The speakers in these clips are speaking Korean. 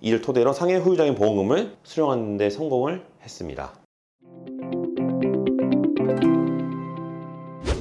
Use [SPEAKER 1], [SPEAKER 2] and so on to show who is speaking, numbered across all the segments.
[SPEAKER 1] 이를 토대로 상해 후유장애 보험금을 수령하는 데 성공을 했습니다.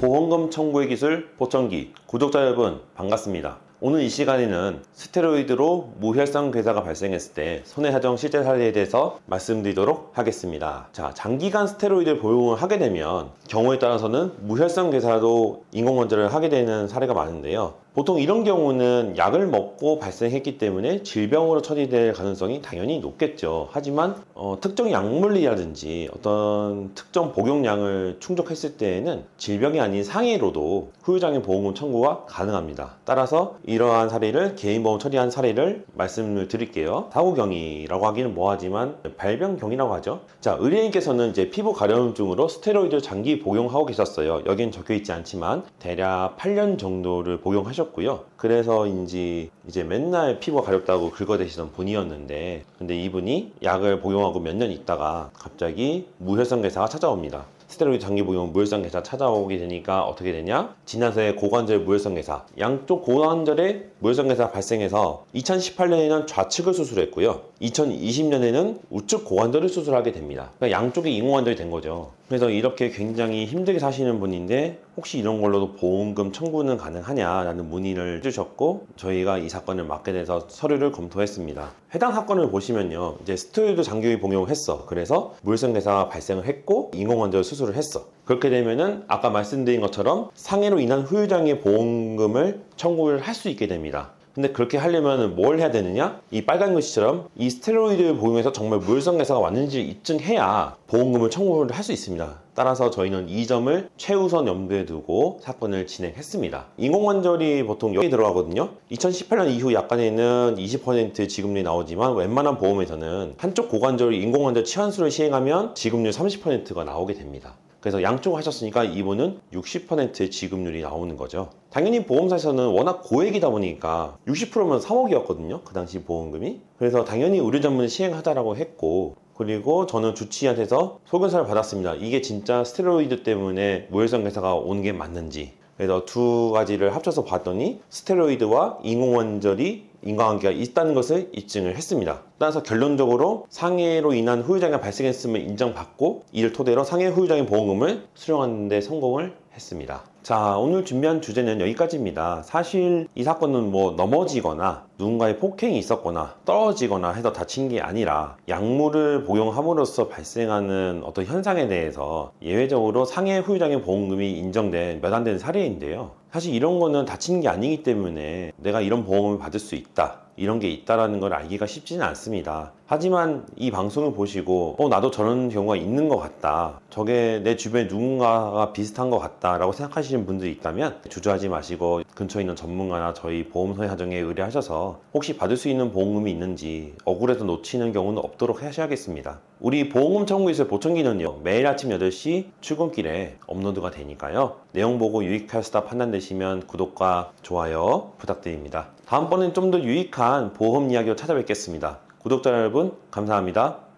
[SPEAKER 1] 보험금 청구의 기술 보청기 구독자 여러분 반갑습니다. 오늘 이 시간에는 스테로이드로 무혈성 괴사가 발생했을 때 손해사정 실제 사례에 대해서 말씀드리도록 하겠습니다. 자, 장기간 스테로이드 복용을 하게 되면 경우에 따라서는 무혈성 괴사도 인공관절을 하게 되는 사례가 많은데요. 보통 이런 경우는 약을 먹고 발생했기 때문에 질병으로 처리될 가능성이 당연히 높겠죠. 하지만 특정 약물이라든지 어떤 특정 복용량을 충족했을 때에는 질병이 아닌 상해로도 후유장애 보험금 청구가 가능합니다. 따라서 이러한 사례를 개인보험 처리한 사례를 말씀을 드릴게요. 사고경이라고 하기는 뭐하지만 발병경이라고 하죠. 자, 의뢰인께서는 이제 피부 가려움증으로 스테로이드 장기 복용하고 계셨어요. 여긴 적혀 있지 않지만 대략 8년 정도를 복용하셨고요. 그래서인지 이제 맨날 피부가 가렵다고 긁어대시던 분이었는데, 근데 이분이 약을 복용하고 몇 년 있다가 갑자기 무혈성 괴사가 찾아옵니다. 스테로이드 장기 복용 무혈성 괴사 찾아오게 되니까 어떻게 되냐? 지난해 고관절 무혈성 괴사, 양쪽 고관절에 무혈성 괴사가 발생해서 2018년에는 좌측을 수술했고요. 2020년에는 우측 고관절을 수술하게 됩니다. 그러니까 양쪽에 인공관절이 된 거죠. 그래서 이렇게 굉장히 힘들게 사시는 분인데 혹시 이런 걸로도 보험금 청구는 가능하냐라는 문의를 해주셨고, 저희가 이 사건을 맡게 돼서 서류를 검토했습니다. 해당 사건을 보시면요, 이제 스테로이드 장기 복용을 했어. 그래서 무혈성 괴사가 발생을 했고 인공관절 수술을 했어. 그렇게 되면은 아까 말씀드린 것처럼 상해로 인한 후유장애 보험금을 청구를 할 수 있게 됩니다. 근데 그렇게 하려면 뭘 해야 되느냐? 이 빨간 글씨처럼 이 스테로이드 복용에서 정말 무혈성 괴사가 왔는지 입증해야 보험금을 청구를 할 수 있습니다. 따라서 저희는 이 점을 최우선 염두에 두고 사건을 진행했습니다. 인공관절이 보통 여기 들어가거든요. 2018년 이후 약관에는 20% 지급률이 나오지만 웬만한 보험에서는 한쪽 고관절 인공관절 치환술을 시행하면 지급률 30%가 나오게 됩니다. 그래서 양쪽 하셨으니까 이분은 60%의 지급률이 나오는 거죠. 당연히 보험사에서는 워낙 고액이다 보니까 60%면 3억이었거든요. 그 당시 보험금이. 그래서 당연히 의료전문을 시행하자라고 했고, 그리고 저는 주치의한테서 소견서를 받았습니다. 이게 진짜 스테로이드 때문에 무혈성 괴사가 온 게 맞는지. 그래서 두 가지를 합쳐서 봤더니 스테로이드와 인공관절이 인과관계가 있다는 것을 입증을 했습니다. 따라서 결론적으로 상해로 인한 후유장애가 발생했음을 인정받고 이를 토대로 상해 후유장애 보험금을 수령하는 데 성공을 했습니다. 자, 오늘 준비한 주제는 여기까지입니다. 사실 이 사건은 뭐 넘어지거나 누군가의 폭행이 있었거나 떨어지거나 해서 다친 게 아니라 약물을 복용함으로써 발생하는 어떤 현상에 대해서 예외적으로 상해 후유장애 보험금이 인정된 몇 안 되는 사례인데요. 사실 이런 거는 다치는 게 아니기 때문에 내가 이런 보험을 받을 수 있다, 이런 게 있다라는 걸 알기가 쉽지는 않습니다. 하지만 이 방송을 보시고 나도 저런 경우가 있는 것 같다, 저게 내 주변에 누군가가 비슷한 것 같다 라고 생각하시는 분들이 있다면 주저하지 마시고 근처에 있는 전문가나 저희 보험손해사정에 의뢰하셔서 혹시 받을 수 있는 보험금이 있는지 억울해서 놓치는 경우는 없도록 하셔야겠습니다. 우리 보험금 청구기술 보청기는요, 매일 아침 8시 출근길에 업로드가 되니까요, 내용 보고 유익하시다 판단되시면 구독과 좋아요 부탁드립니다. 다음번엔 좀 더 유익한 보험 이야기로 찾아뵙겠습니다. 구독자 여러분 감사합니다.